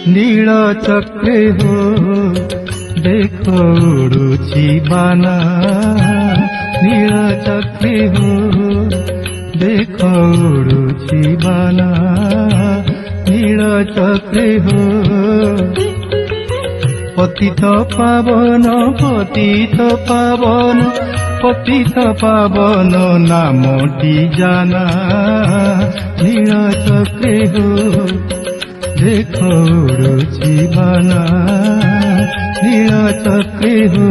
नील चक्रे हो देखो उड़ुची बाना, नील चक्रे हो देखो उड़ुची बाना, नील चक्रे हो। पतित पावन पतित पावन पतित पावन नामटी जाना, नील चक्रे हो देखो उड़ुची बाना, नील चक्रे हो।